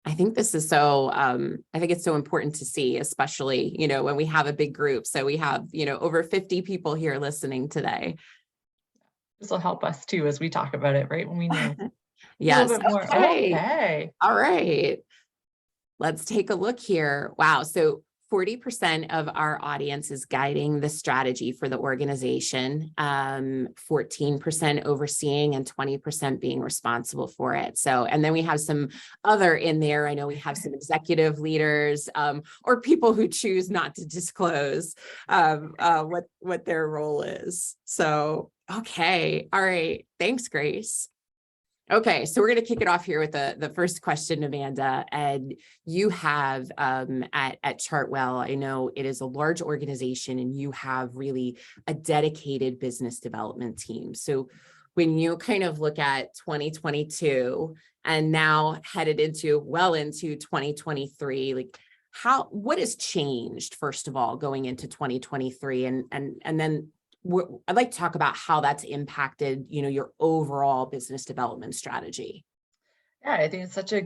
I think this is I think it's so important to see, especially, when we have a big group. So we have, over 50 people here listening today. This will help us too as we talk about it, right? When we know a little Yes. bit more. Okay. Okay. All right. Let's take a look here. Wow. So 40% of our audience is guiding the strategy for the organization, 14% overseeing, and 20% being responsible for it. So, and then we have some other in there. I know we have some executive leaders, or people who choose not to disclose what their role is. So, okay. All right. Thanks, Grace. Okay, so we're going to kick it off here with the first question, Amanda. And you have at Chartwell, I know it is a large organization, and you have really a dedicated business development team. So when you kind of look at 2022 and now headed into 2023, like what has changed, first of all, going into 2023, and then I'd like to talk about how that's impacted, your overall business development strategy. Yeah, I think it's such a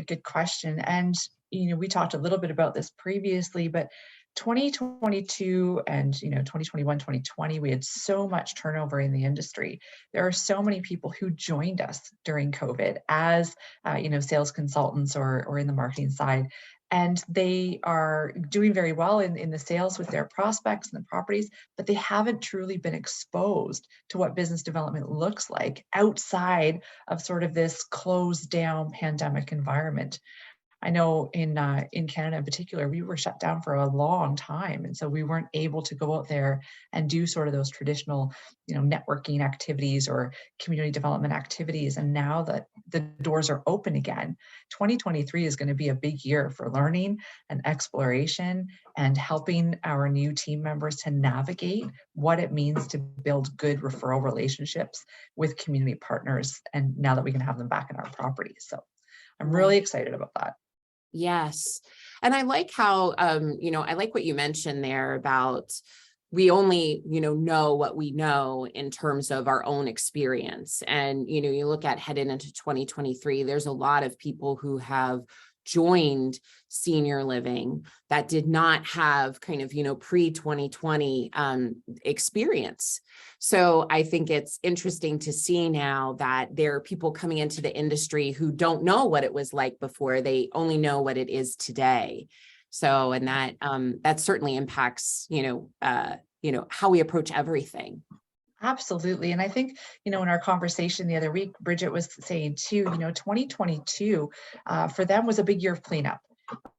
good question. And, we talked a little bit about this previously, but 2022 and, 2021, 2020, we had so much turnover in the industry. There are so many people who joined us during COVID as, sales consultants or in the marketing side. And they are doing very well in the sales with their prospects and the properties, but they haven't truly been exposed to what business development looks like outside of sort of this closed down pandemic environment. I know in Canada in particular, we were shut down for a long time, and so we weren't able to go out there and do sort of those traditional, networking activities or community development activities. And now that the doors are open again, 2023 is going to be a big year for learning and exploration and helping our new team members to navigate what it means to build good referral relationships with community partners. And now that we can have them back in our properties, so I'm really excited about that. Yes. And I like how, I like what you mentioned there about we only, know what we know in terms of our own experience. And, you look at heading into 2023, there's a lot of people who have joined senior living that did not have kind of, pre-2020 experience. So I think it's interesting to see now that there are people coming into the industry who don't know what it was like before. They only know what it is today. So, and that certainly impacts, how we approach everything. Absolutely. And I think, in our conversation the other week, Bridget was saying too, 2022 for them was a big year of cleanup,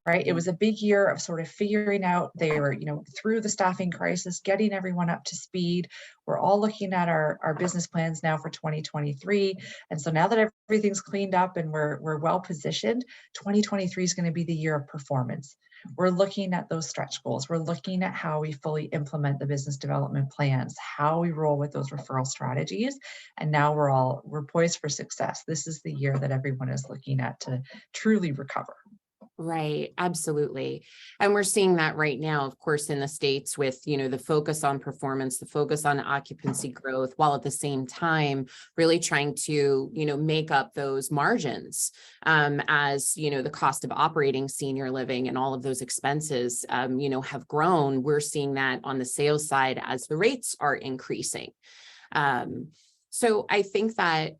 right? It was a big year of sort of figuring out they were, through the staffing crisis, getting everyone up to speed. We're all looking at our business plans now for 2023. And so now that everything's cleaned up and we're well positioned, 2023 is going to be the year of performance. We're looking at those stretch goals. We're looking at how we fully implement the business development plans, how we roll with those referral strategies. And now we're poised for success. This is the year that everyone is looking at to truly recover. Right. Absolutely. And we're seeing that right now, of course, in the States with, the focus on performance, the focus on occupancy growth, while at the same time, really trying to, make up those margins as, the cost of operating senior living and all of those expenses, have grown. We're seeing that on the sales side as the rates are increasing. So I think that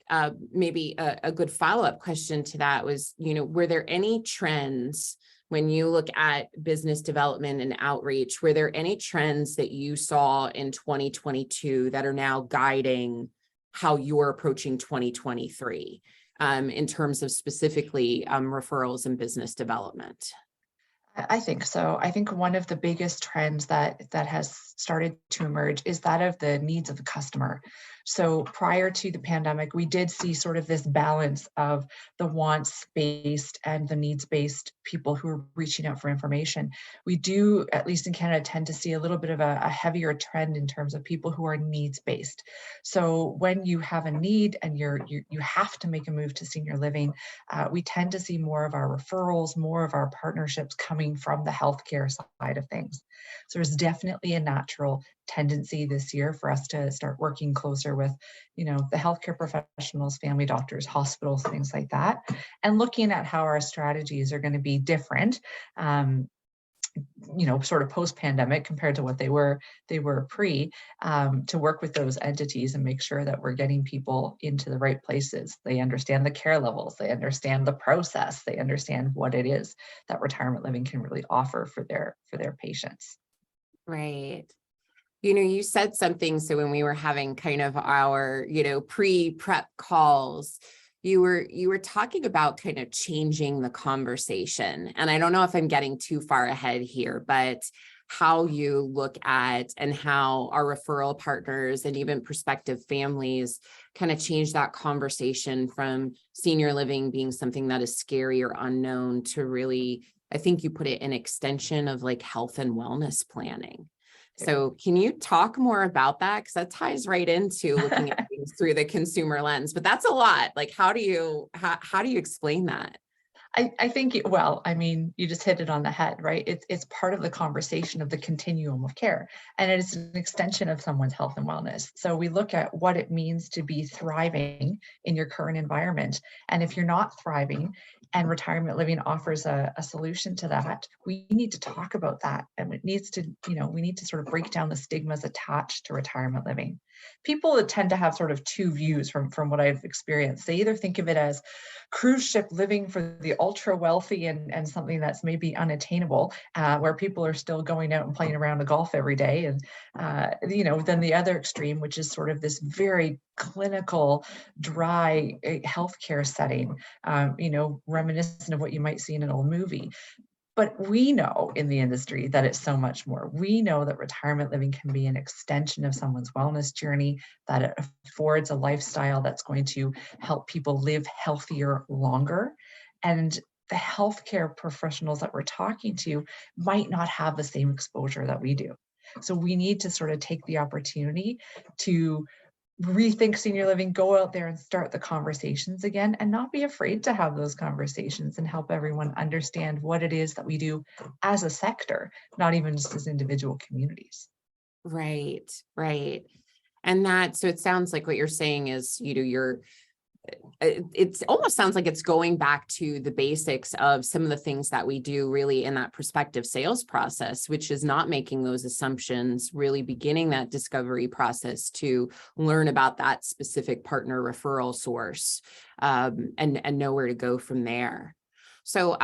maybe a good follow-up question to that was, were there any trends when you look at business development and outreach, were there any trends that you saw in 2022 that are now guiding how you're approaching 2023 in terms of specifically referrals and business development? I think so. I think one of the biggest trends that has started to emerge is that of the needs of the customer. So prior to the pandemic, we did see sort of this balance of the wants-based and the needs-based people who are reaching out for information. We do, at least in Canada, tend to see a little bit of a heavier trend in terms of people who are needs-based. So when you have a need and you have to make a move to senior living, we tend to see more of our referrals, more of our partnerships coming from the healthcare side of things. So there's definitely a natural tendency this year for us to start working closer with, the healthcare professionals, family doctors, hospitals, things like that, and looking at how our strategies are going to be different. Sort of post-pandemic compared to what they were pre, to work with those entities and make sure that we're getting people into the right places. They understand the care levels, they understand the process, they understand what it is that retirement living can really offer for their patients. Right. You said something. So when we were having kind of our, pre-prep calls, you were talking about kind of changing the conversation. And I don't know if I'm getting too far ahead here, but how you look at and how our referral partners and even prospective families kind of change that conversation from senior living being something that is scary or unknown to really, I think you put it, an extension of like health and wellness planning. So can you talk more about that? Because that ties right into looking at things through the consumer lens, but that's a lot. Like, how do you explain that? I think, well, I mean, you just hit it on the head, right? It's part of the conversation of the continuum of care, and it is an extension of someone's health and wellness. So we look at what it means to be thriving in your current environment. And if you're not thriving and retirement living offers a solution to that, we need to talk about that. And it needs to, we need to sort of break down the stigmas attached to retirement living. People tend to have sort of two views from what I've experienced. They either think of it as cruise ship living for the ultra wealthy and something that's maybe unattainable, where people are still going out and playing around the golf every day. And, then the other extreme, which is sort of this very clinical, dry healthcare setting, reminiscent of what you might see in an old movie. But we know in the industry that it's so much more. We know that retirement living can be an extension of someone's wellness journey, that it affords a lifestyle that's going to help people live healthier longer. And the healthcare professionals that we're talking to might not have the same exposure that we do. So we need to sort of take the opportunity to rethink senior living, go out there and start the conversations again, and not be afraid to have those conversations and help everyone understand what it is that we do as a sector, not even just as individual communities. Right, right. And so it sounds like what you're saying is, it almost sounds like it's going back to the basics of some of the things that we do really in that prospective sales process, which is not making those assumptions, really beginning that discovery process to learn about that specific partner referral source, and know where to go from there. So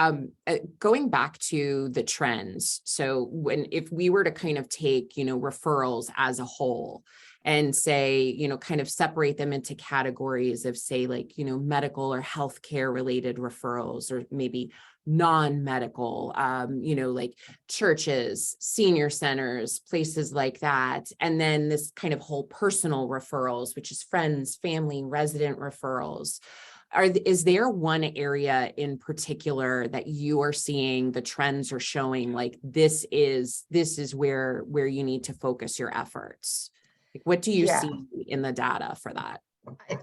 going back to the trends. So if we were to kind of take, referrals as a whole, and say, kind of separate them into categories of, say, like, medical or healthcare related referrals, or maybe non-medical, like churches, senior centers, places like that. And then this kind of whole personal referrals, which is friends, family, resident referrals. Is there one area in particular that you are seeing the trends are showing like this is where you need to focus your efforts? What do you see in the data for that?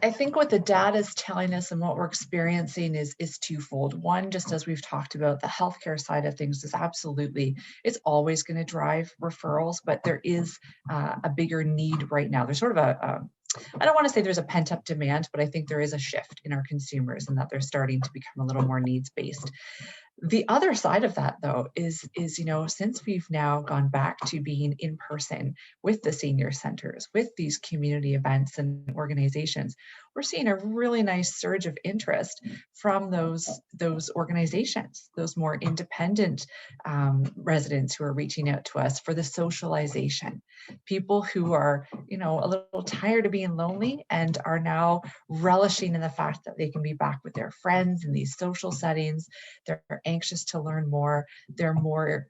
I think what the data is telling us and what we're experiencing is twofold. One, just as we've talked about, the healthcare side of things is absolutely, it's always going to drive referrals, but there is a bigger need right now. There's sort of I don't want to say there's a pent up demand, but I think there is a shift in our consumers and that they're starting to become a little more needs based. The other side of that, though, is since we've now gone back to being in person with the senior centers, with these community events and organizations, we're seeing a really nice surge of interest from those organizations, those more independent residents who are reaching out to us for the socialization. People who are, a little tired of being lonely and are now relishing in the fact that they can be back with their friends in these social settings. They're anxious to learn more. They're more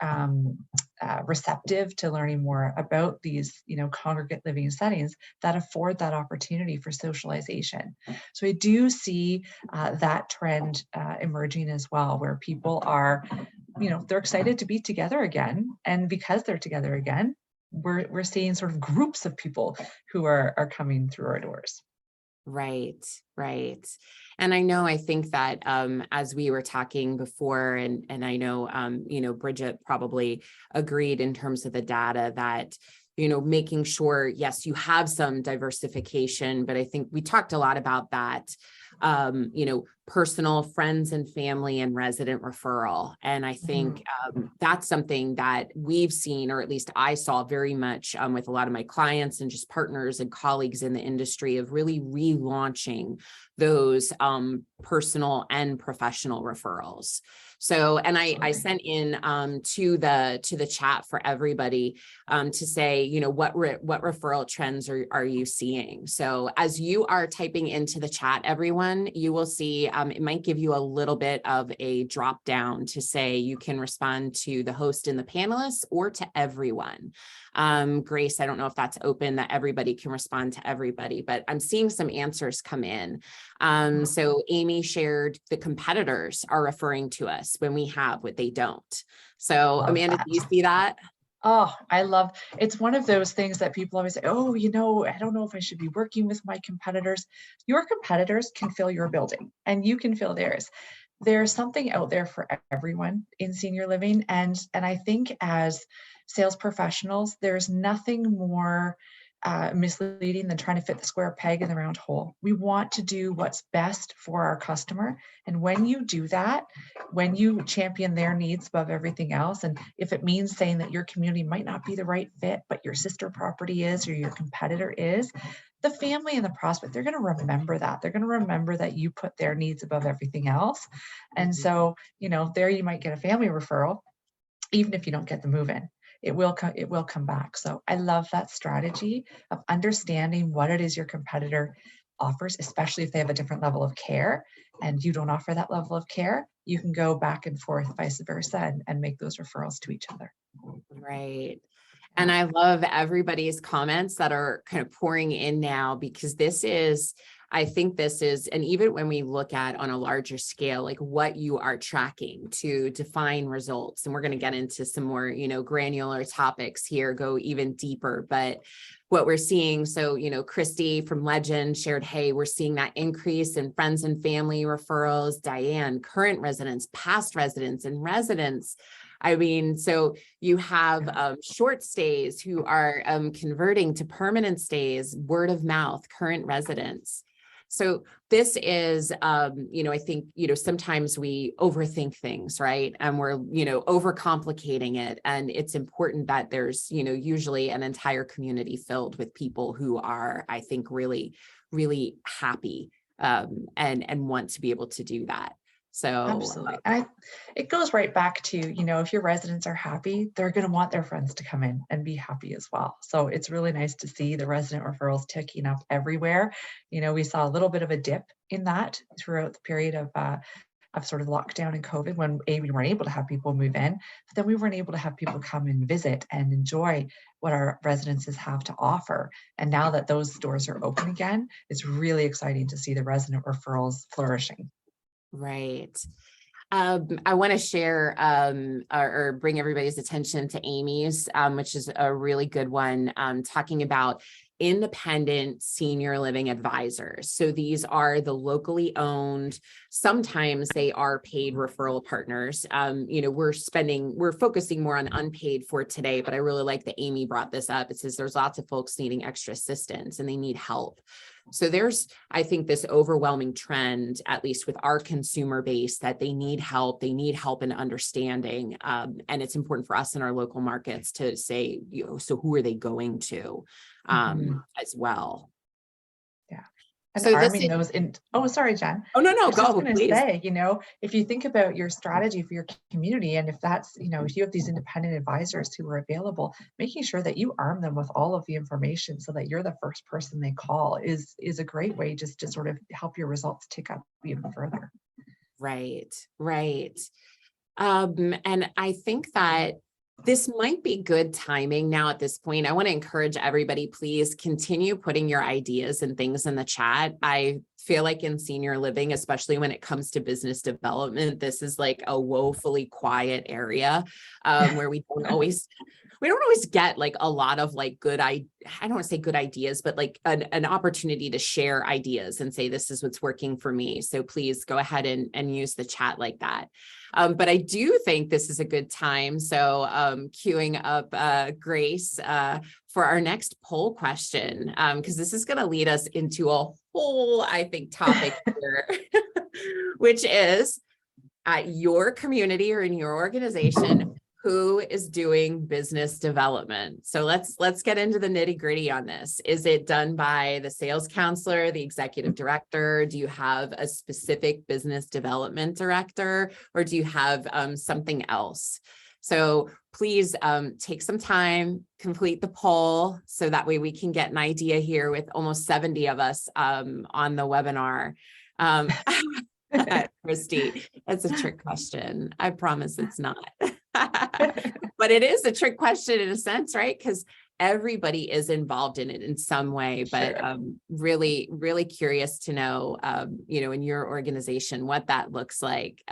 receptive to learning more about these, congregate living settings that afford that opportunity for socialization. So I do see that trend emerging as well, where people are, they're excited to be together again. And because they're together again, we're seeing sort of groups of people who are coming through our doors. Right, right. And I think that as we were talking before, and I know, Bridget probably agreed in terms of the data that, making sure, yes, you have some diversification, but I think we talked a lot about that, personal, friends and family, and resident referral. And I think that's something that we've seen, or at least I saw very much with a lot of my clients and just partners and colleagues in the industry, of really relaunching those personal and professional referrals. So, and I sent in to the chat for everybody to say, what referral trends are you seeing? So as you are typing into the chat, everyone, you will see it might give you a little bit of a drop down to say you can respond to the host and the panelists, or to everyone. Grace, I don't know if that's open, that everybody can respond to everybody, but I'm seeing some answers come in. So Amy shared the competitors are referring to us when we have what they don't. So Amanda, do you see that? Oh, I love, it's one of those things that people always say, oh, I don't know if I should be working with my competitors. Your competitors can fill your building and you can fill theirs. There's something out there for everyone in senior living. And I think as sales professionals, there's nothing more misleading than trying to fit the square peg in the round hole. We want to do what's best for our customer. And when you do that, when you champion their needs above everything else, and if it means saying that your community might not be the right fit, but your sister property is, or your competitor is, the family and the prospect, they're going to remember that. They're going to remember that you put their needs above everything else. And so, there you might get a family referral, even if you don't get the move in. It will come back. So I love that strategy of understanding what it is your competitor offers, especially if they have a different level of care and you don't offer that level of care. You can go back and forth, vice versa, and make those referrals to each other. Right. And I love everybody's comments that are kind of pouring in now, because I think this is, and even when we look at on a larger scale, like what you are tracking to define results, and we're going to get into some more, granular topics here, go even deeper, but what we're seeing. So, Christy from Legend shared, hey, we're seeing that increase in friends and family referrals. Diane, current residents, past residents, and residents. I mean, so you have short stays who are converting to permanent stays, word of mouth, current residents. So this is, I think, sometimes we overthink things, right? And we're, overcomplicating it. And it's important that there's, usually an entire community filled with people who are, I think, really, really happy and want to be able to do that. So absolutely. It goes right back to, if your residents are happy, they're going to want their friends to come in and be happy as well. So it's really nice to see the resident referrals ticking up everywhere. We saw a little bit of a dip in that throughout the period of sort of lockdown and COVID, when we weren't able to have people move in, but then we weren't able to have people come and visit and enjoy what our residences have to offer. And now that those doors are open again, it's really exciting to see the resident referrals flourishing. Right. I want to share or bring everybody's attention to Amy's, which is a really good one, talking about independent senior living advisors. So these are the locally owned, sometimes they are paid referral partners. We're focusing more on unpaid for today, but I really like that Amy brought this up. It says there's lots of folks needing extra assistance and they need help. So there's, I think, this overwhelming trend, at least with our consumer base, that they need help in understanding. And it's important for us in our local markets to say, so who are they going to as well? Yeah. And so arming those in, oh, sorry, Jen. Oh, no, I was go, just going to please. say, if you think about your strategy for your community, and if that's, if you have these independent advisors who are available, making sure that you arm them with all of the information so that you're the first person they call is a great way just to sort of help your results tick up even further. Right. And I think that this might be good timing now at this point. I want to encourage everybody, please continue putting your ideas and things in the chat. I feel like in senior living, especially when it comes to business development, this is like a woefully quiet area where we don't always get like a lot of like I don't want to say good ideas, but like an opportunity to share ideas and say, this is what's working for me. So please go ahead and use the chat like that. But I do think this is a good time. So queuing up Grace for our next poll question, because this is going to lead us into a whole, I think, topic here, which is at your community or in your organization, who is doing business development? So let's get into the nitty gritty on this. Is it done by the sales counselor, the executive director? Do you have a specific business development director, or do you have something else? So please take some time, complete the poll, so that way we can get an idea here with almost 70 of us on the webinar. Christy, that's a trick question. I promise it's not. But it is a trick question in a sense, right? Because everybody is involved in it in some way, but Sure. really, really curious to know, in your organization, what that looks like.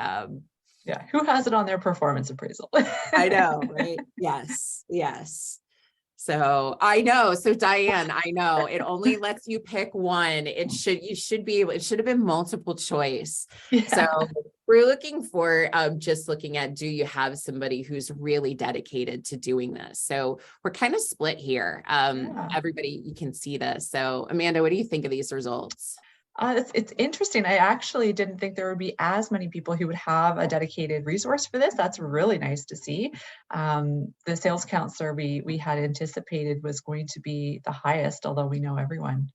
Yeah, who has it on their performance appraisal? I know, right? Yes, yes. So I know. So Diane, I know it only lets you pick one. It should have been multiple choice. Yeah. So we're looking for just looking at, do you have somebody who's really dedicated to doing this? So we're kind of split here. Yeah. Everybody, you can see this. So Amanda, what do you think of these results? It's interesting. I actually didn't think there would be as many people who would have a dedicated resource for this. That's really nice to see. The sales counselor we had anticipated was going to be the highest, although we know everyone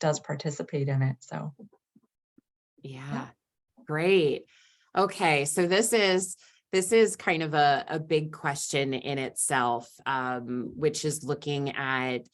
does participate in it. So Yeah, great. Okay, so this is kind of a big question in itself, which is looking at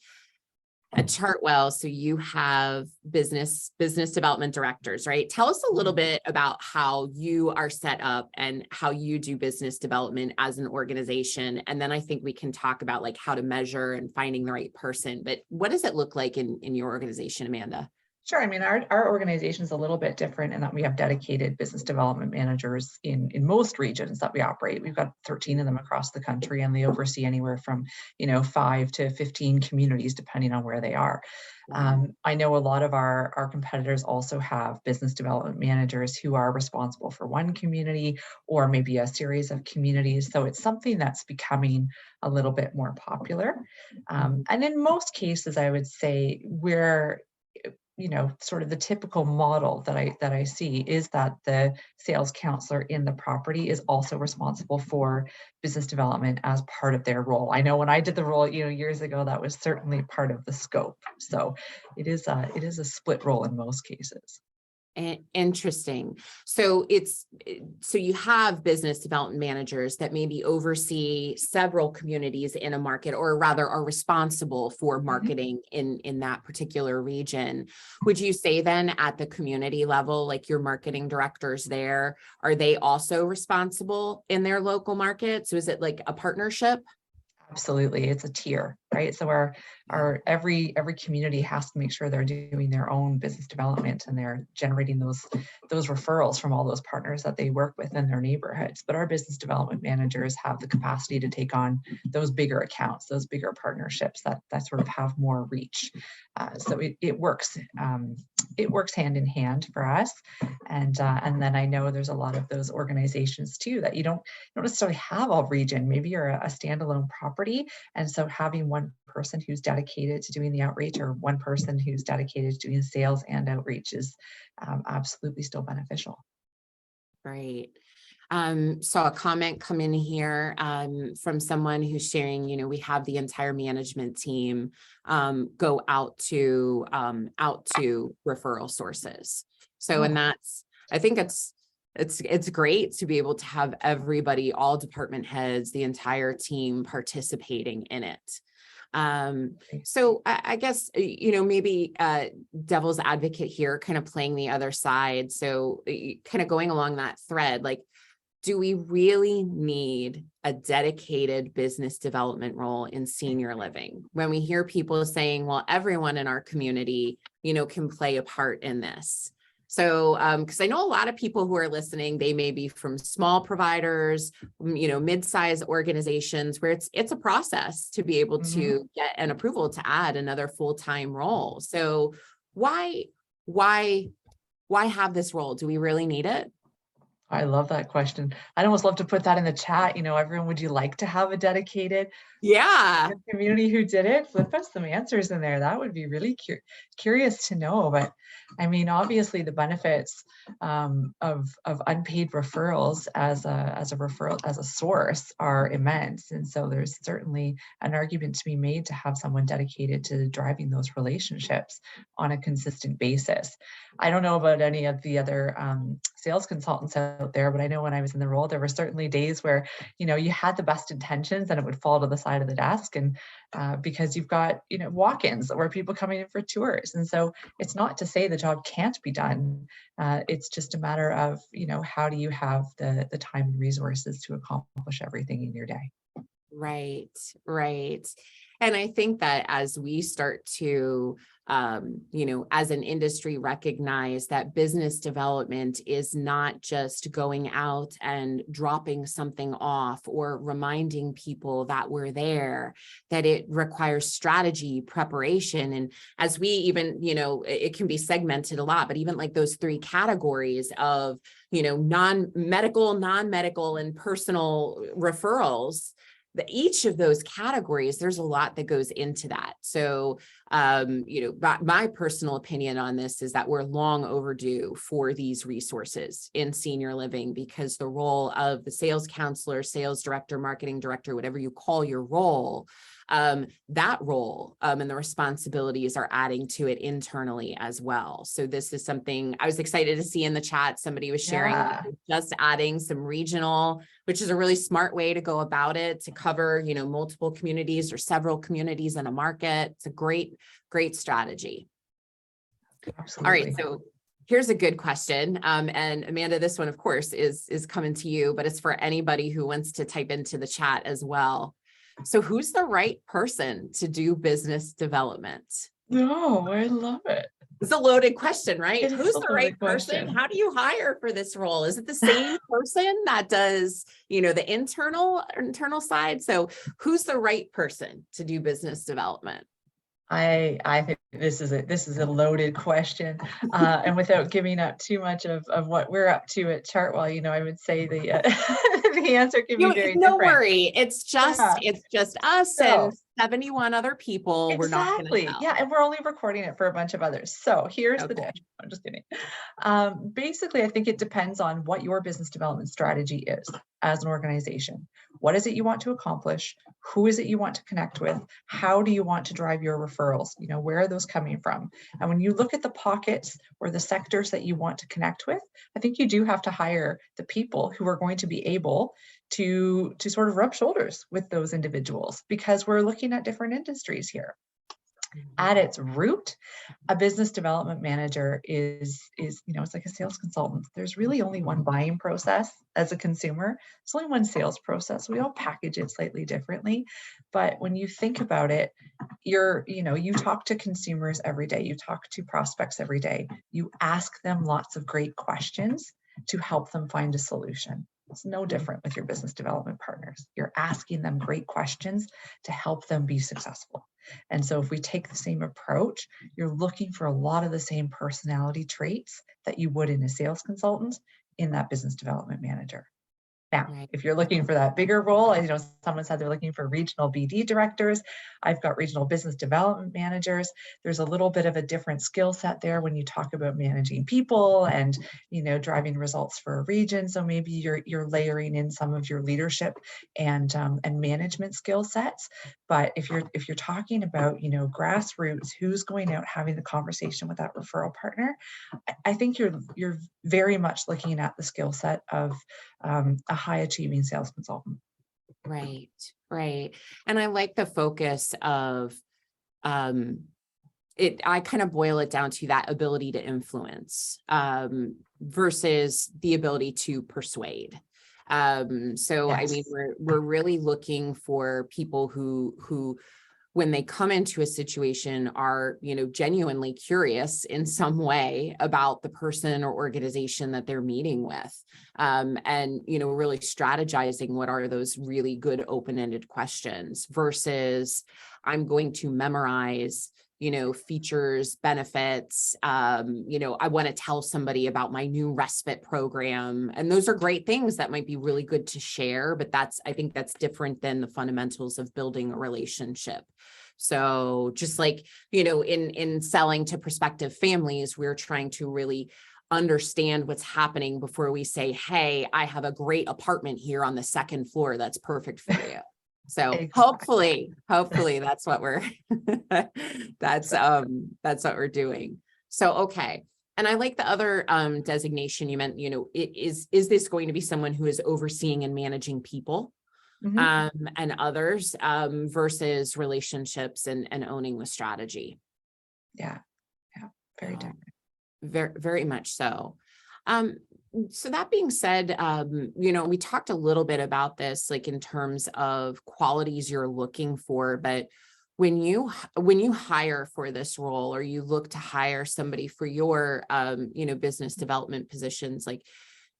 a Chartwell. So you have business development directors, right? Tell us a little bit about how you are set up and how you do business development as an organization. And then I think we can talk about like how to measure and finding the right person. But what does it look like in your organization, Amanda? Sure. I mean, our organization is a little bit different in that we have dedicated business development managers in most regions that we operate. We've got 13 of them across the country, and they oversee anywhere from 5 to 15 communities, depending on where they are. I know a lot of our competitors also have business development managers who are responsible for one community or maybe a series of communities. So it's something that's becoming a little bit more popular. And in most cases, I would say we're sort of the typical model that I see is that the sales counselor in the property is also responsible for business development as part of their role. I know when I did the role, years ago, that was certainly part of the scope. So it is a split role in most cases. Interesting. So you have business development managers that maybe oversee several communities in a market, or rather are responsible for marketing in that particular region. Would you say then at the community level, like your marketing directors there, are they also responsible in their local market? So is it like a partnership? Absolutely, it's a tier, right? So our every community has to make sure they're doing their own business development and they're generating those referrals from all those partners that they work with in their neighborhoods. But our business development managers have the capacity to take on those bigger accounts, those bigger partnerships that sort of have more reach. So it works. It works hand in hand for us, and then I know there's a lot of those organizations too that you don't necessarily have all region. Maybe you're a standalone property, and so having one person who's dedicated to doing the outreach or one person who's dedicated to doing sales and outreach is absolutely still beneficial. Right. Saw a comment come in here from someone who's sharing, we have the entire management team go out to referral sources. So, and that's, I think it's great to be able to have everybody, all department heads, the entire team participating in it. So I guess, maybe devil's advocate here, kind of playing the other side. So kind of going along that thread, like, do we really need a dedicated business development role in senior living? When we hear people saying, well, everyone in our community, can play a part in this. So, because I know a lot of people who are listening, they may be from small providers, mid-sized organizations where it's a process to be able to get an approval to add another full-time role. So why have this role? Do we really need it? I love that question. I'd almost love to put that in the chat. Everyone, would you like to have a dedicated Yeah. community who did it? Flip us some answers in there. That would be really curious to know. But I mean, obviously, the benefits of unpaid referrals as a referral, as a source, are immense. And so there's certainly an argument to be made to have someone dedicated to driving those relationships on a consistent basis. I don't know about any of the other sales consultants out there, but I know when I was in the role, there were certainly days where you had the best intentions and it would fall to the side of the desk, and because you've got walk-ins or people coming in for tours. And so it's not to say the job can't be done. It's just a matter of how do you have the time and resources to accomplish everything in your day. Right, right. And I think that as we start to, as an industry, recognize that business development is not just going out and dropping something off or reminding people that we're there, that it requires strategy, preparation. And as we even, it can be segmented a lot, but even like those three categories of, non-medical, and personal referrals, each of those categories, there's a lot that goes into that. So, my personal opinion on this is that we're long overdue for these resources in senior living, because the role of the sales counselor, sales director, marketing director, whatever you call your role, that role and the responsibilities are adding to it internally as well. So this is something I was excited to see in the chat. Somebody was sharing just adding some regional, which is a really smart way to go about it, to cover, multiple communities or several communities in a market. It's a great strategy. Absolutely. All right. So here's a good question. And Amanda, this one, of course, is coming to you, but it's for anybody who wants to type into the chat as well. So who's the right person to do business development? No, I love it. It's a loaded question, right? Who's the right person? How do you hire for this role? Is it the same person that does, the internal side? So who's the right person to do business development? I think this is a loaded question, and without giving up too much of what we're up to at Chartwell, I would say the the answer can be very no different. worry, it's just us and 71 other people. Exactly. We're not going to tell. Yeah, and we're only recording it for a bunch of others. So here's the dish. I'm just kidding. Basically, I think it depends on what your business development strategy is as an organization. What is it you want to accomplish? Who is it you want to connect with? How do you want to drive your referrals? Where are those coming from? And when you look at the pockets or the sectors that you want to connect with, I think you do have to hire the people who are going to be able to sort of rub shoulders with those individuals, because we're looking at different industries here. At its root, a business development manager is it's like a sales consultant. There's really only one buying process as a consumer. It's only one sales process. We all package it slightly differently, but when you think about it, you talk to consumers every day. You talk to prospects every day. You ask them lots of great questions to help them find a solution. It's no different with your business development partners. You're asking them great questions to help them be successful. And so if we take the same approach, you're looking for a lot of the same personality traits that you would in a sales consultant in that business development manager. Now, if you're looking for that bigger role, someone said they're looking for regional BD directors. I've got regional business development managers. There's a little bit of a different skill set there when you talk about managing people and, driving results for a region. So maybe you're layering in some of your leadership and management skill sets. But if you're talking about, grassroots, who's going out having the conversation with that referral partner, I think you're very much looking at the skill set of a high achieving sales consultant. Right. And I like the focus of I kind of boil it down to that ability to influence versus the ability to persuade. So yes. I mean, we're really looking for people who when they come into a situation are, genuinely curious in some way about the person or organization that they're meeting with. And, really strategizing what are those really good open-ended questions versus I'm going to memorize, features, benefits. I want to tell somebody about my new respite program. And those are great things that might be really good to share, but I think that's different than the fundamentals of building a relationship. So just like, in selling to prospective families, we're trying to really understand what's happening before we say, hey, I have a great apartment here on the second floor that's perfect for you. So Exactly. hopefully that's what we're that's what we're doing. So okay. And I like the other designation you meant, is this going to be someone who is overseeing and managing people and others versus relationships and owning the strategy? Yeah, very different. Very, very much so. So that being said, we talked a little bit about this, like in terms of qualities you're looking for, but when you hire for this role, or you look to hire somebody for your, business development positions, like,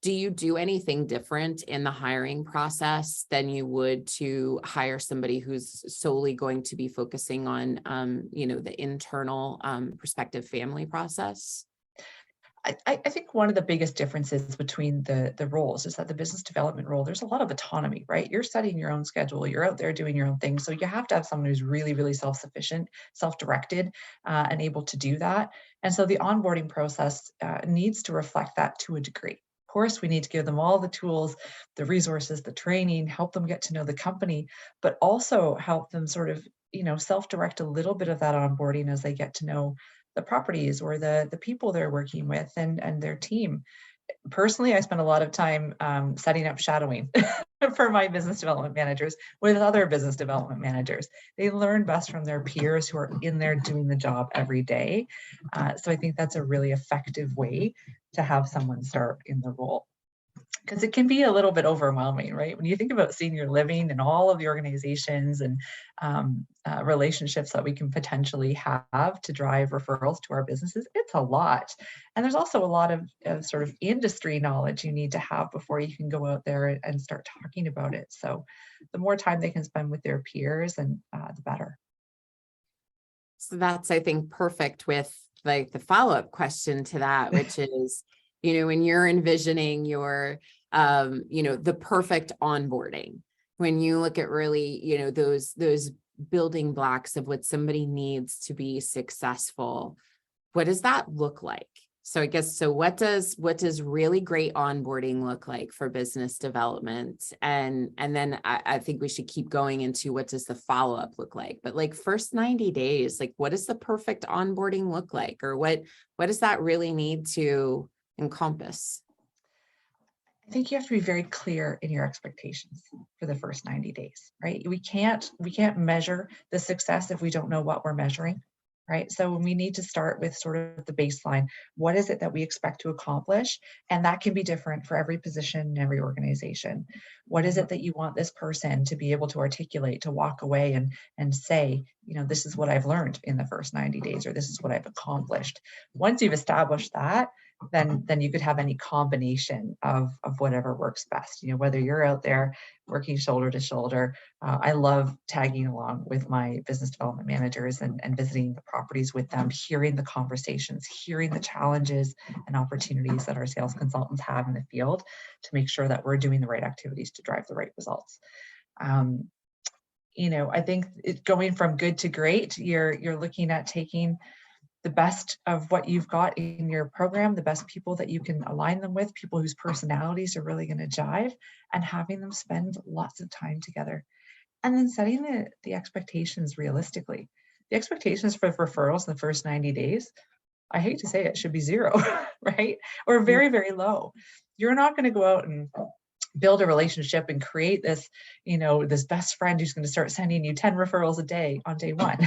do you do anything different in the hiring process than you would to hire somebody who's solely going to be focusing on, the internal prospective family process? I think one of the biggest differences between the roles is that the business development role, there's a lot of autonomy, right? You're setting your own schedule, you're out there doing your own thing. So you have to have someone who's really, really self-sufficient, self-directed, and able to do that. And so the onboarding process needs to reflect that to a degree. Of course, we need to give them all the tools, the resources, the training, help them get to know the company, but also help them sort of, self-direct a little bit of that onboarding as they get to know the properties or the people they're working with and their team. Personally, I spend a lot of time setting up shadowing for my business development managers with other business development managers. They learn best from their peers who are in there doing the job every day. So I think that's a really effective way to have someone start in the role. Because it can be a little bit overwhelming, right? When you think about senior living and all of the organizations and relationships that we can potentially have to drive referrals to our businesses, it's a lot. And there's also a lot of sort of industry knowledge you need to have before you can go out there and start talking about it. So the more time they can spend with their peers, and the better. So that's, I think, perfect with like the follow-up question to that, which is, when you're envisioning your, the perfect onboarding, when you look at really, those building blocks of what somebody needs to be successful, what does that look like? So I guess, so what does really great onboarding look like for business development? And then I think we should keep going into what does the follow-up look like? But like first 90 days, like what does the perfect onboarding look like? Or what does that really need to encompass? I think you have to be very clear in your expectations for the first 90 days, right? We can't measure the success if we don't know what we're measuring, right? So we need to start with sort of the baseline. What is it that we expect to accomplish? And that can be different for every position and every organization. What is it that you want this person to be able to articulate, to walk away and say, this is what I've learned in the first 90 days, or this is what I've accomplished. Once you've established that, then you could have any combination of whatever works best. Whether you're out there working shoulder to shoulder. I love tagging along with my business development managers and visiting the properties with them, hearing the conversations, hearing the challenges and opportunities that our sales consultants have in the field to make sure that we're doing the right activities to drive the right results. I think going from good to great, you're looking at taking the best of what you've got in your program, the best people that you can align them with, people whose personalities are really going to jive, and having them spend lots of time together. And then setting the expectations realistically. The expectations for referrals in the first 90 days, I hate to say it, should be zero, right? Or very, very low. You're not going to go out and build a relationship and create this, this best friend who's going to start sending you 10 referrals a day on day one.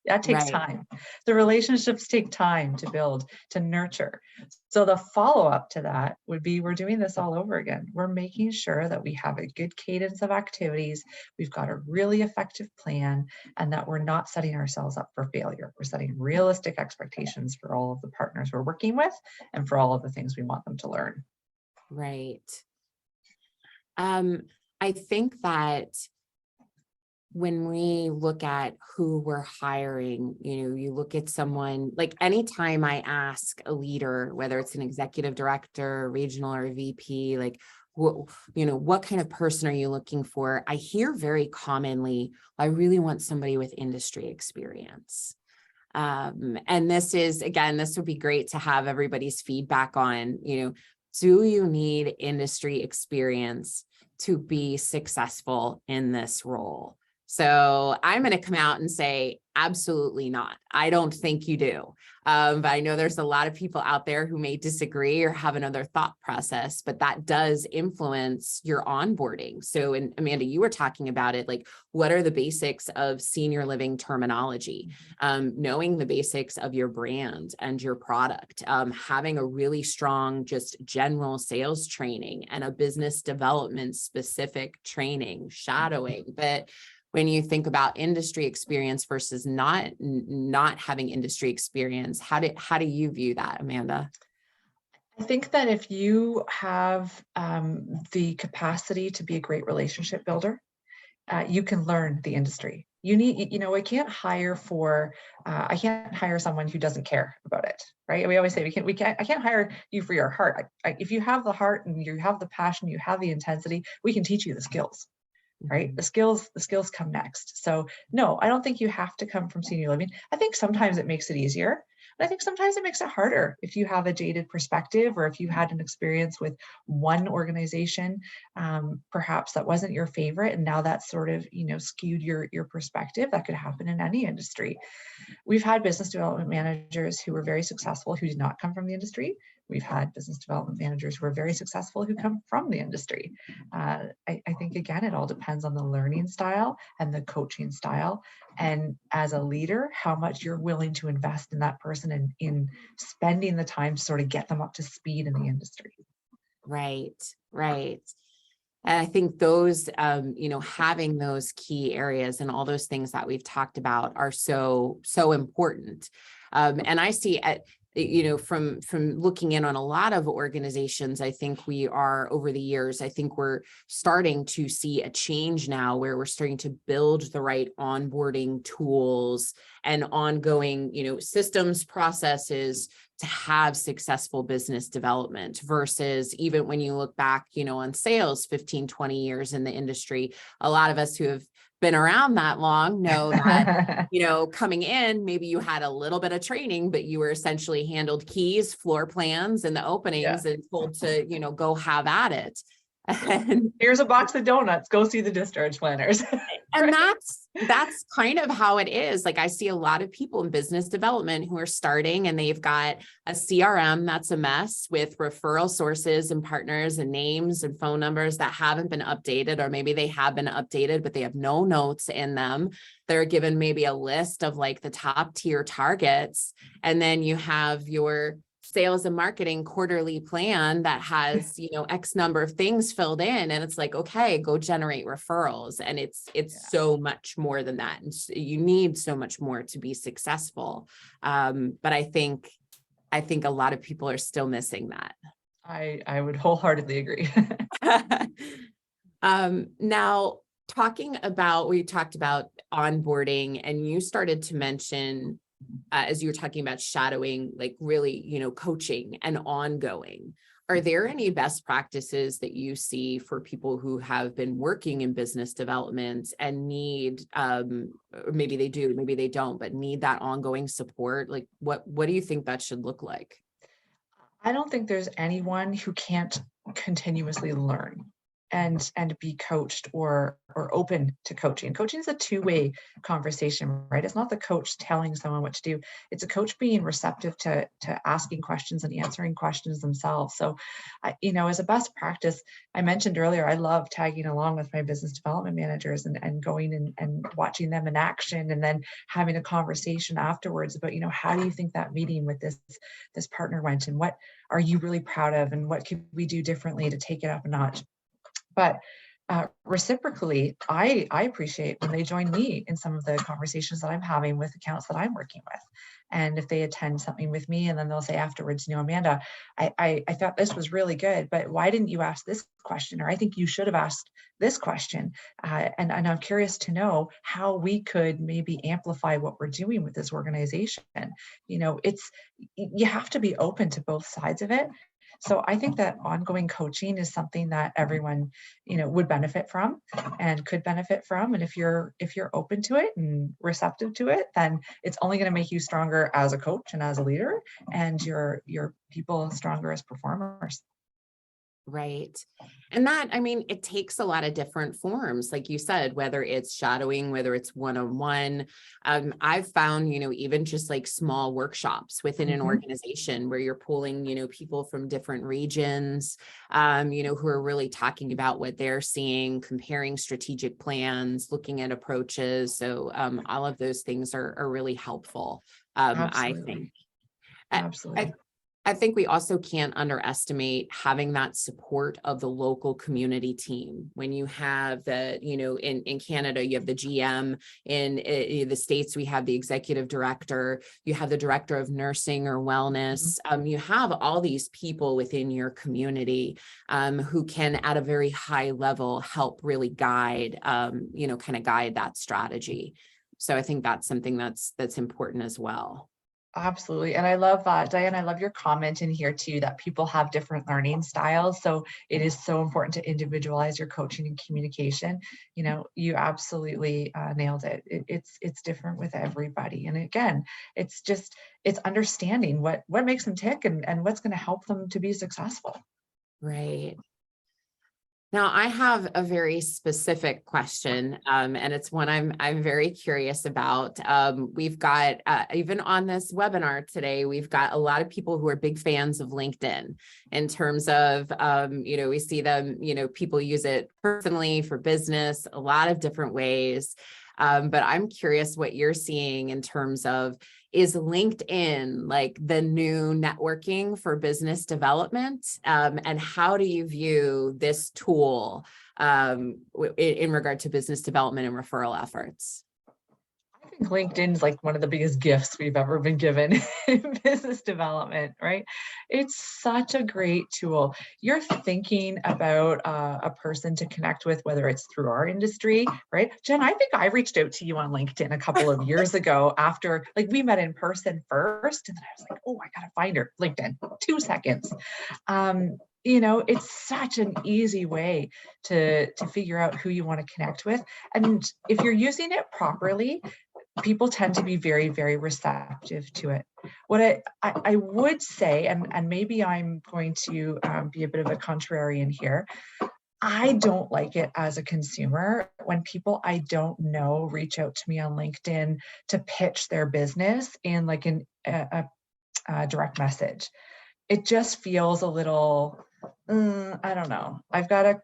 That takes time. The relationships take time to build, to nurture. So the follow-up to that would be, we're doing this all over again. We're making sure that we have a good cadence of activities. We've got a really effective plan, and that we're not setting ourselves up for failure. We're setting realistic expectations for all of the partners we're working with and for all of the things we want them to learn. Right. I think that when we look at who we're hiring, you look at someone, like anytime I ask a leader, whether it's an executive director, regional, or VP, like, what kind of person are you looking for? I hear very commonly, I really want somebody with industry experience. And this is, again, this would be great to have everybody's feedback on, do you need industry experience to be successful in this role? So I'm going to come out and say, absolutely not. I don't think you do. But I know there's a lot of people out there who may disagree or have another thought process, but that does influence your onboarding. So, and Amanda, you were talking about it, like, what are the basics of senior living terminology? Knowing the basics of your brand and your product, having a really strong, just general sales training and a business development specific training, shadowing. But when you think about industry experience versus not having industry experience, how do you view that, Amanda? I think that if you have the capacity to be a great relationship builder, you can learn the industry. I can't hire someone who doesn't care about it, right? We always say I can't hire you for your heart. If you have the heart and you have the passion, you have the intensity, we can teach you the skills. Right? The skills come next. So no, I don't think you have to come from senior living. I think sometimes it makes it easier. But I think sometimes it makes it harder if you have a jaded perspective, or if you had an experience with one organization, perhaps that wasn't your favorite, and now that's sort of skewed your perspective. That could happen in any industry. We've had business development managers who were very successful who did not come from the industry. We've had business development managers who are very successful who come from the industry. I think, again, it all depends on the learning style and the coaching style. And as a leader, how much you're willing to invest in that person and in spending the time to sort of get them up to speed in the industry. Right. And I think those, having those key areas and all those things that we've talked about are so important. And I see from looking in on a lot of organizations, I think we are, over the years, I think we're starting to see a change now where we're starting to build the right onboarding tools and ongoing, systems, processes to have successful business development, versus even when you look back, on sales 15, 20 years in the industry, a lot of us who have been around that long know that, coming in, maybe you had a little bit of training, but you were essentially handled keys, floor plans, and the openings, and told to, go have at it. And here's a box of donuts, go see the discharge planners. And that's kind of how it is. Like, I see a lot of people in business development who are starting and they've got a CRM that's a mess with referral sources and partners and names and phone numbers that haven't been updated, or maybe they have been updated, but they have no notes in them. They're given maybe a list of like the top tier targets. And then you have your sales and marketing quarterly plan that has, X number of things filled in. And it's like, okay, go generate referrals. And it's so much more than that. And you need so much more to be successful. But I think a lot of people are still missing that. I would wholeheartedly agree. Now, we talked about onboarding, and you started to mention, as you were talking about shadowing, like really, coaching and ongoing. Are there any best practices that you see for people who have been working in business development and need, or maybe they do, maybe they don't, but need that ongoing support? Like, what do you think that should look like? I don't think there's anyone who can't continuously learn and be coached or open to coaching. Coaching is a two-way conversation, right? It's not the coach telling someone what to do. It's a coach being receptive to asking questions and answering questions themselves. So, as a best practice, I mentioned earlier, I love tagging along with my business development managers and going and watching them in action, and then having a conversation afterwards about, how do you think that meeting with this partner went, and what are you really proud of, and what could we do differently to take it up a notch? But Reciprocally, I appreciate when they join me in some of the conversations that I'm having with accounts that I'm working with. And if they attend something with me and then they'll say afterwards, Amanda, I thought this was really good, but why didn't you ask this question? Or I think you should have asked this question. And I'm curious to know how we could maybe amplify what we're doing with this organization. You have to be open to both sides of it. So I think that ongoing coaching is something that everyone, would benefit from and could benefit from. And if you're open to it and receptive to it, then it's only going to make you stronger as a coach and as a leader, and your people stronger as performers. Right. And that, I mean, it takes a lot of different forms, like you said, whether it's shadowing, whether it's one-on-one. I've found, even just like small workshops within an organization where you're pulling, people from different regions, who are really talking about what they're seeing, comparing strategic plans, looking at approaches. So all of those things are really helpful, I think. Absolutely. I think we also can't underestimate having that support of the local community team. When you have in Canada, you have the GM, in the States, we have the executive director, you have the director of nursing or wellness. You have all these people within your community who can, at a very high level, help really guide, kind of guide that strategy. So I think that's something that's important as well. Absolutely. And I love that, Diane, I love your comment in here too, that people have different learning styles. So it is so important to individualize your coaching and communication. You absolutely nailed it. It's different with everybody. And again, it's understanding what makes them tick and what's going to help them to be successful. Right. Now, I have a very specific question, and it's one I'm very curious about. We've got, even on this webinar today, we've got a lot of people who are big fans of LinkedIn in terms of, we see them, people use it personally for business, a lot of different ways. But I'm curious what you're seeing in terms of, is LinkedIn like the new networking for business development? And how do you view this tool in regard to business development and referral efforts? I think LinkedIn's like one of the biggest gifts we've ever been given in business development, right? It's such a great tool. You're thinking about a person to connect with, whether it's through our industry, right? Jen, I think I reached out to you on LinkedIn a couple of years ago after, like, we met in person first, and then I was like, oh, I gotta find her. LinkedIn, 2 seconds. It's such an easy way to figure out who you want to connect with. And if you're using it properly, people tend to be very, very receptive to it. What I would say, and maybe I'm going to be a bit of a contrarian here, I don't like it as a consumer when people I don't know reach out to me on LinkedIn to pitch their business in like a direct message. It just feels a little, I don't know. I've got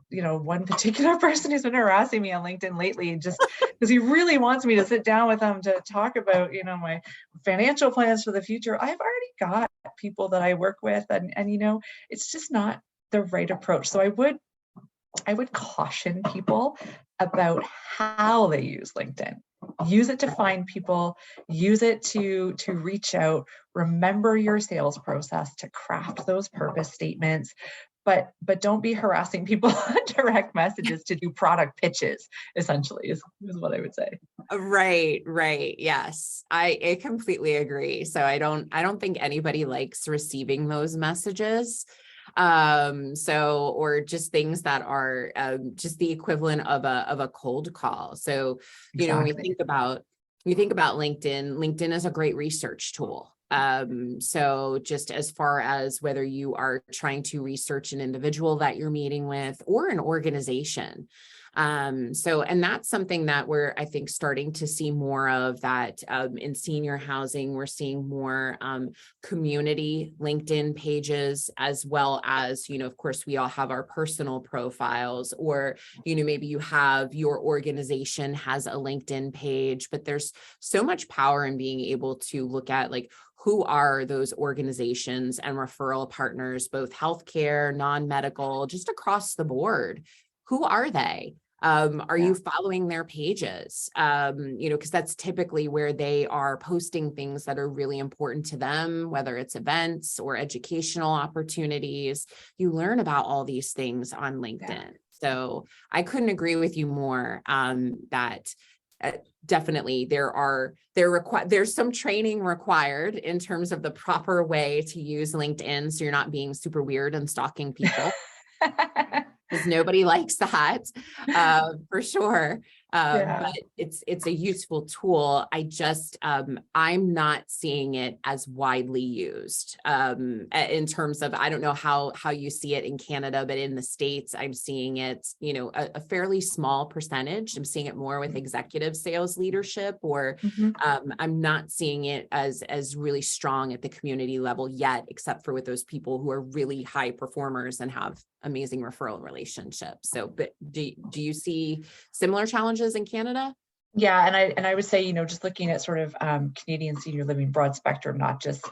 one particular person who's been harassing me on LinkedIn lately, just because he really wants me to sit down with him to talk about, my financial plans for the future. I've already got people that I work with, and it's just not the right approach. So I would caution people about how they use LinkedIn. Use it to find people, use it to reach out, remember your sales process, to craft those purpose statements, but don't be harassing people on direct messages to do product pitches, essentially, is what I would say. Right. Yes, I completely agree. So I don't think anybody likes receiving those messages. Or just things that are just the equivalent of a cold call. So, when we think about LinkedIn is a great research tool. So just as far as whether you are trying to research an individual that you're meeting with or an organization. And that's something that we're, I think, starting to see more of that in senior housing. We're seeing more community LinkedIn pages, as well as, of course, we all have our personal profiles, or, maybe you have your organization has a LinkedIn page, but there's so much power in being able to look at, like, who are those organizations and referral partners, both healthcare, non-medical, just across the board. who are they? Are Yeah. you following their pages? Because that's typically where they are posting things that are really important to them, whether it's events or educational opportunities. You learn about all these things on LinkedIn. Yeah. So I couldn't agree with you more, that definitely there's some training required in terms of the proper way to use LinkedIn, so you're not being super weird and stalking people, because nobody likes that, for sure. Yeah. But it's a useful tool. I just, I'm not seeing it as widely used, in terms of, I don't know how you see it in Canada, but in the States, I'm seeing it, a fairly small percentage. I'm seeing it more with executive sales leadership, or Mhm. I'm not seeing it as really strong at the community level yet, except for with those people who are really high performers and have amazing referral relationships. So, but do you see similar challenges in Canada? Yeah, and I would say, just looking at sort of Canadian senior living broad spectrum, not just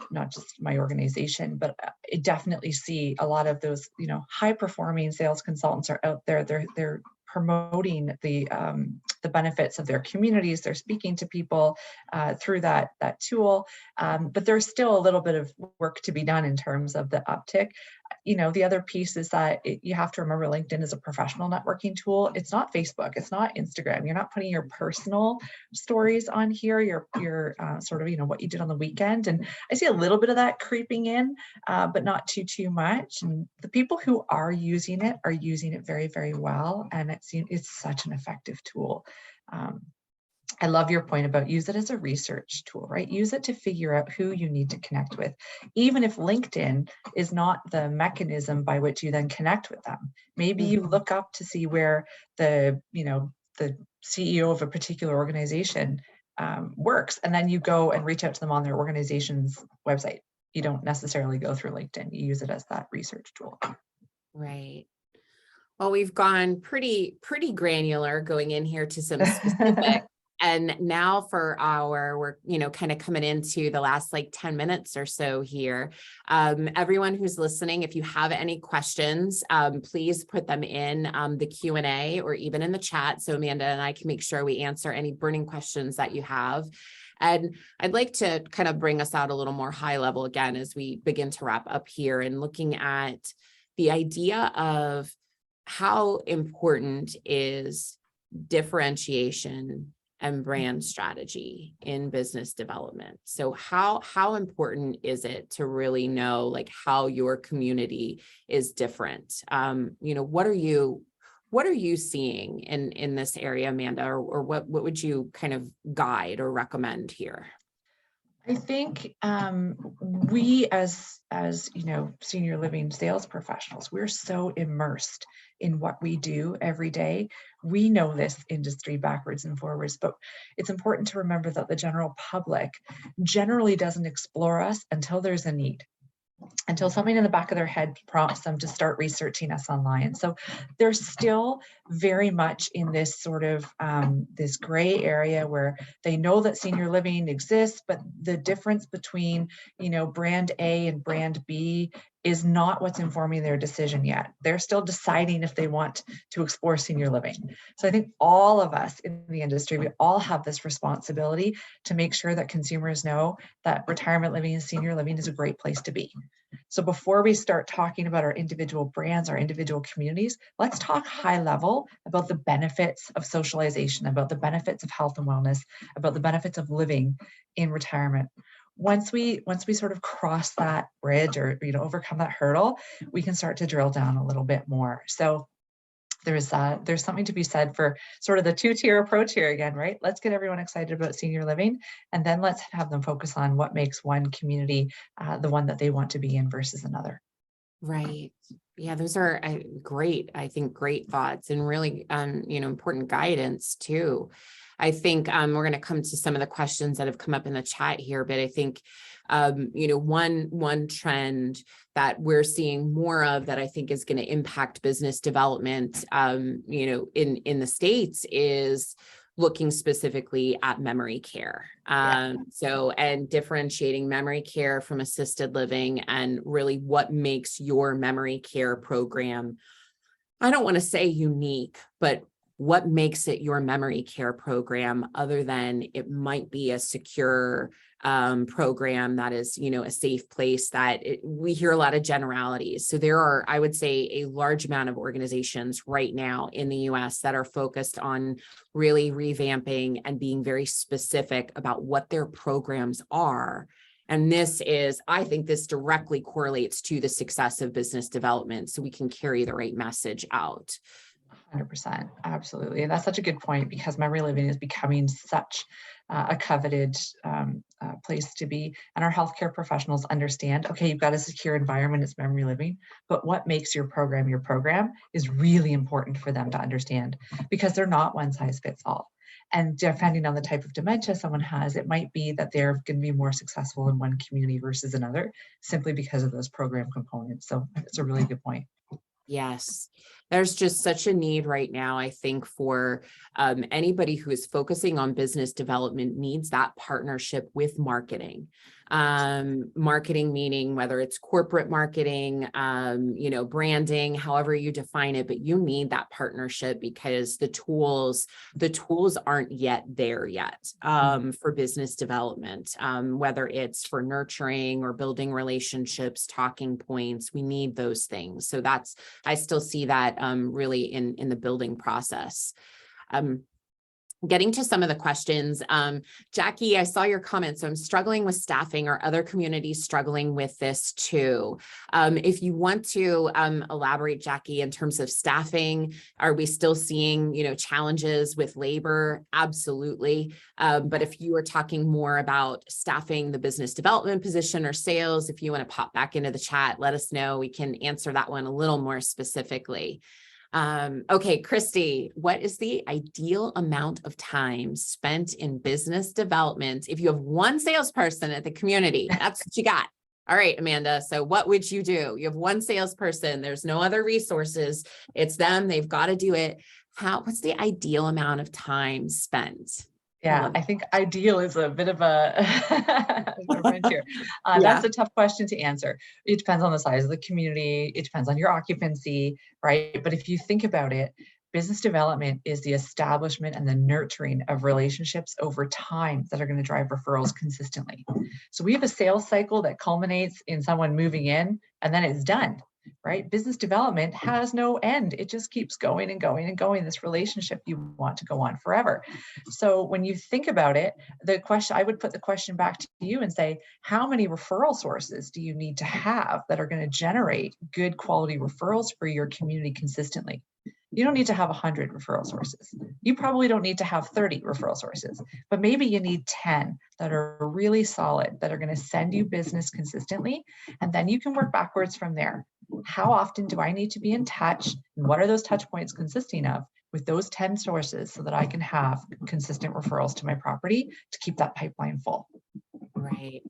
my organization, but I definitely see a lot of those, high performing sales consultants are out there. They're promoting the benefits of their communities. They're speaking to people through that tool, but there's still a little bit of work to be done in terms of the uptick. The other piece is that you have to remember LinkedIn is a professional networking tool. It's not Facebook. It's not Instagram. You're not putting your personal stories on here. Your sort of, what you did on the weekend. And I see a little bit of that creeping in, but not too much. And the people who are using it very, very well. And it's such an effective tool. I love your point about use it as a research tool, right? Use it to figure out who you need to connect with, even if LinkedIn is not the mechanism by which you then connect with them. Maybe you look up to see where the CEO of a particular organization works, and then you go and reach out to them on their organization's website. You don't necessarily go through LinkedIn. You use it as that research tool. Right. Well, we've gone pretty granular going in here to some specific. And now for we're, kind of coming into the last like 10 minutes or so here. Everyone who's listening, if you have any questions, please put them in the Q&A or even in the chat, so Amanda and I can make sure we answer any burning questions that you have. And I'd like to kind of bring us out a little more high level again as we begin to wrap up here, and looking at the idea of how important is differentiation and brand strategy in business development. So how important is it to really know like how your community is different? What are you seeing in this area, Amanda, or what would you kind of guide or recommend here? I think we as senior living sales professionals, we're so immersed in what we do every day. We know this industry backwards and forwards, but it's important to remember that the general public generally doesn't explore us until there's a need, until something in the back of their head prompts them to start researching us online. So they're still very much in this sort of this gray area where they know that senior living exists, but the difference between, brand A and brand B is not what's informing their decision yet. They're still deciding if they want to explore senior living. So I think all of us in the industry, we all have this responsibility to make sure that consumers know that retirement living and senior living is a great place to be. So before we start talking about our individual brands, our individual communities, let's talk high level about the benefits of socialization, about the benefits of health and wellness, about the benefits of living in retirement. Once we sort of cross that bridge or overcome that hurdle, we can start to drill down a little bit more. So there's something to be said for sort of the two-tier approach here again, right? Let's get everyone excited about senior living, and then let's have them focus on what makes one community the one that they want to be in versus another. Right. Yeah, those are great thoughts, and really, important guidance too. I think we're going to come to some of the questions that have come up in the chat here, but I think, one trend that we're seeing more of that I think is going to impact business development, in the States is looking specifically at memory care. And differentiating memory care from assisted living, and really what makes your memory care program I don't want to say unique, but what makes it your memory care program other than it might be a secure program that is, a safe place we hear a lot of generalities. So there are, I would say, a large amount of organizations right now in the US that are focused on really revamping and being very specific about what their programs are. And I think this directly correlates to the success of business development, so we can carry the right message out. 100%. Absolutely. And that's such a good point, because memory living is becoming such a coveted place to be. And our healthcare professionals understand, okay, you've got a secure environment, it's memory living, but what makes your program is really important for them to understand, because they're not one size fits all. And depending on the type of dementia someone has, it might be that they're going to be more successful in one community versus another, simply because of those program components. So it's a really good point. Yes, there's just such a need right now, I think, for anybody who is focusing on business development needs that partnership with marketing. Marketing meaning whether it's corporate marketing, branding, however you define it, but you need that partnership because the tools aren't yet there yet for business development, whether it's for nurturing or building relationships, talking points. We need those things. So I still see that really in the building process. Getting to some of the questions, Jackie, I saw your comment. So I'm struggling with staffing. Are other communities struggling with this too? If you want to elaborate, Jackie, in terms of staffing, are we still seeing, challenges with labor? Absolutely. But if you are talking more about staffing the business development position or sales, if you want to pop back into the chat, let us know. We can answer that one a little more specifically. Okay, Christy, what is the ideal amount of time spent in business development? If you have one salesperson at the community, that's what you got. All right, Amanda. So what would you do? You have one salesperson. There's no other resources. It's them. They've got to do it. What's the ideal amount of time spent? Yeah, I think ideal is a bit of a wrench here. That's a tough question to answer. It depends on the size of the community. It depends on your occupancy, right? But if you think about it, business development is the establishment and the nurturing of relationships over time that are going to drive referrals consistently. So we have a sales cycle that culminates in someone moving in, and then it's done. Right? Business development has no end. It just keeps going and going and going. This relationship you want to go on forever. So when you think about it, I would put the question back to you and say, how many referral sources do you need to have that are going to generate good quality referrals for your community consistently? You don't need to have 100 referral sources. You probably don't need to have 30 referral sources, but maybe you need 10 that are really solid, that are going to send you business consistently. And then you can work backwards from there. How often do I need to be in touch? And what are those touch points consisting of with those 10 sources so that I can have consistent referrals to my property to keep that pipeline full? Right.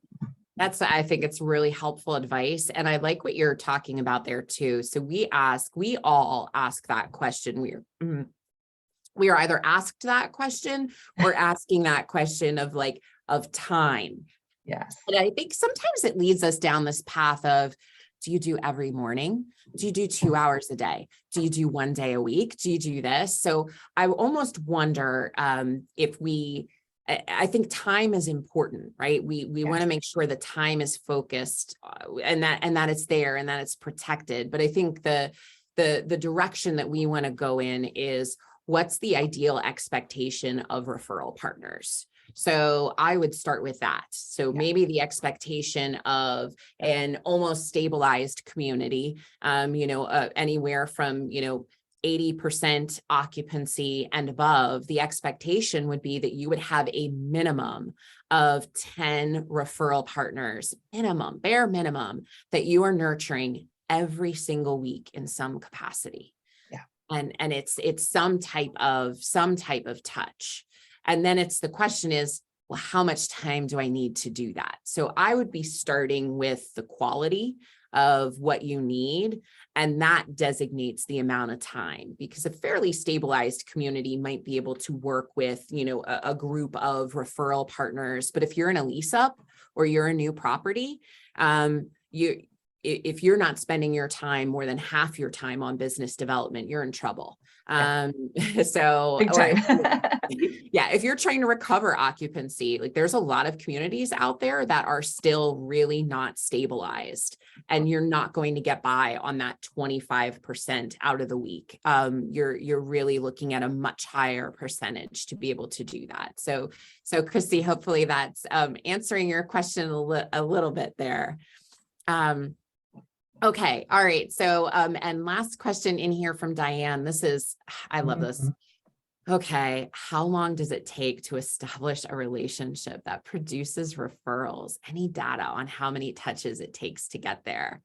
I think it's really helpful advice. And I like what you're talking about there too. So we all ask that question. We are either asked that question or asking that question of time. Yes. And I think sometimes it leads us down this path of, do you do every morning? Do you do 2 hours a day? Do you do 1 day a week? Do you do this? So I almost wonder I think time is important, right? We want to make sure the time is focused and that it's there and that it's protected. But I think the direction that we want to go in is, what's the ideal expectation of referral partners? So I would start with that. So maybe the expectation of an almost stabilized community, anywhere from, 80% occupancy and above, the expectation would be that you would have a minimum of 10 referral partners, bare minimum, that you are nurturing every single week in some capacity. Yeah. And it's some type of touch. And then the question is, well, how much time do I need to do that? So I would be starting with the quality of what you need, and that designates the amount of time, because a fairly stabilized community might be able to work with, a group of referral partners. But if you're in a lease up or you're a new property, if you're not spending your time, more than half your time on business development, you're in trouble. Yeah. So, Big or time. yeah, if you're trying to recover occupancy, like there's a lot of communities out there that are still really not stabilized, and you're not going to get by on that 25% out of the week. You're really looking at a much higher percentage to be able to do that. So Christy, hopefully that's answering your question a little bit there. Okay. All right. So, and last question in here from Diane. This is, I love this. Okay. How long does it take to establish a relationship that produces referrals? Any data on how many touches it takes to get there?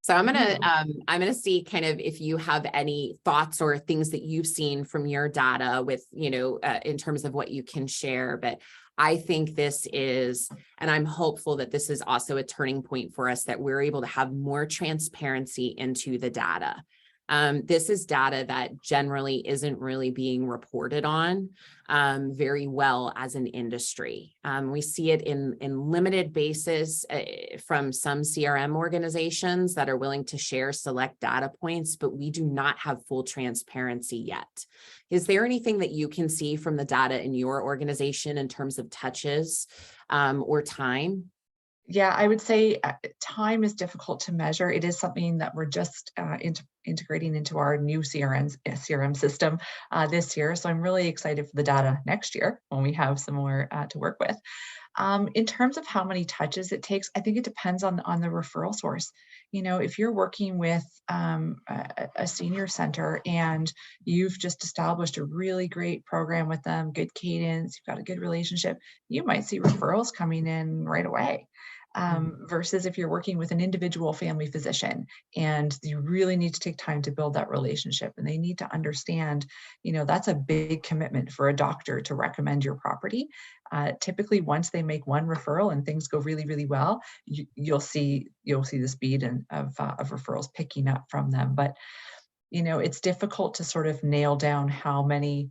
So I'm gonna see kind of if you have any thoughts or things that you've seen from your data with, in terms of what you can share. But I think this is, and I'm hopeful that this is also a turning point for us, that we're able to have more transparency into the data. This is data that generally isn't really being reported on very well as an industry. We see it in limited basis from some CRM organizations that are willing to share select data points, but we do not have full transparency yet. Is there anything that you can see from the data in your organization in terms of touches or time? Yeah, I would say time is difficult to measure. It is something that we're just integrating into our new CRM system this year. So I'm really excited for the data next year when we have some more to work with. In terms of how many touches it takes, I think it depends on the referral source. If you're working with a senior center and you've just established a really great program with them, good cadence, you've got a good relationship, you might see referrals coming in right away. Versus if you're working with an individual family physician and you really need to take time to build that relationship, and they need to understand, that's a big commitment for a doctor to recommend your property. Typically, once they make one referral and things go really, really well, you'll see the speed of referrals picking up from them. But it's difficult to sort of nail down how many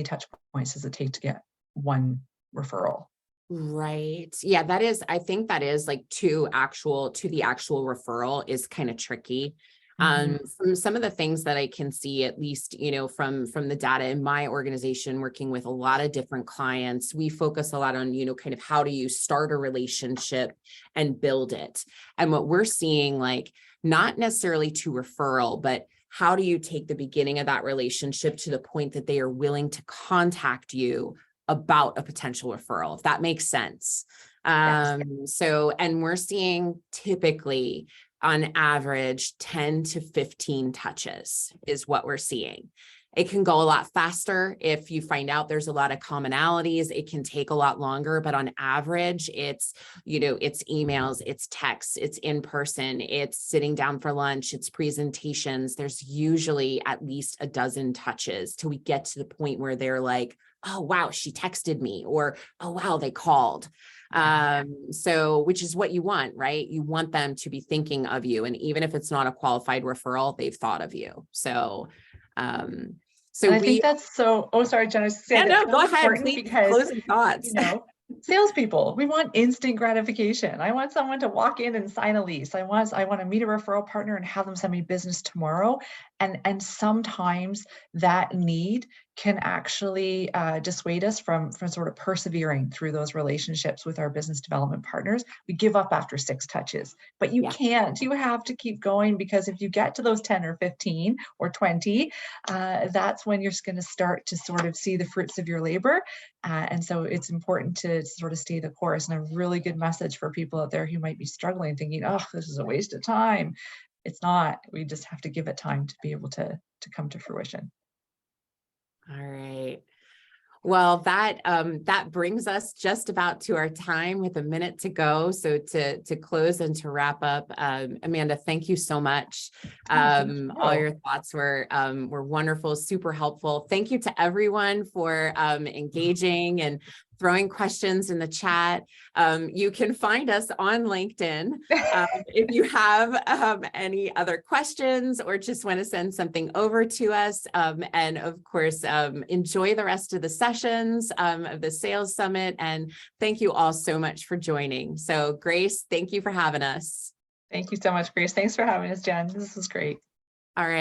touch points does it take to get one referral. Right. Yeah, I think that is like to the actual referral is kind of tricky. From some of the things that I can see, at least, from the data in my organization, working with a lot of different clients, we focus a lot on, kind of how do you start a relationship and build it. And what we're seeing, like, not necessarily to referral, but how do you take the beginning of that relationship to the point that they are willing to contact you about a potential referral, if that makes sense. Yes. So, and we're seeing typically on average 10 to 15 touches is what we're seeing. It can go a lot faster if you find out there's a lot of commonalities. It can take a lot longer, but on average, it's, it's emails, it's texts, it's in person, it's sitting down for lunch, it's presentations. There's usually at least a dozen touches till we get to the point where they're like, oh, wow, she texted me, or, oh, wow, they called. So, which is what you want, right? You want them to be thinking of you. And even if it's not a qualified referral, they've thought of you. So, and I think that's so, oh, sorry, Jenna. Yeah, no, go ahead, please. Because, closing thoughts. Salespeople, we want instant gratification. I want someone to walk in and sign a lease. I want to meet a referral partner and have them send me business tomorrow. And sometimes that need can actually dissuade us from sort of persevering through those relationships with our business development partners. We give up after 6 touches, but you can't. You have to keep going, because if you get to those 10 or 15 or 20, that's when you're going to start to sort of see the fruits of your labor. And so it's important to sort of stay the course. And a really good message for people out there who might be struggling, thinking, oh, this is a waste of time. It's not. We just have to give it time to be able to come to fruition. All right. Well, that brings us just about to our time, with a minute to go. So to close and to wrap up, Amanda, thank you so much. All your thoughts were wonderful, super helpful. Thank you to everyone for engaging and throwing questions in the chat. You can find us on LinkedIn. If you have any other questions or just want to send something over to us, and of course, enjoy the rest of the sessions of the Sales Summit. And thank you all so much for joining. So Grace, thank you for having us. Thank you so much, Grace. Thanks for having us, Jen. This was great. All right.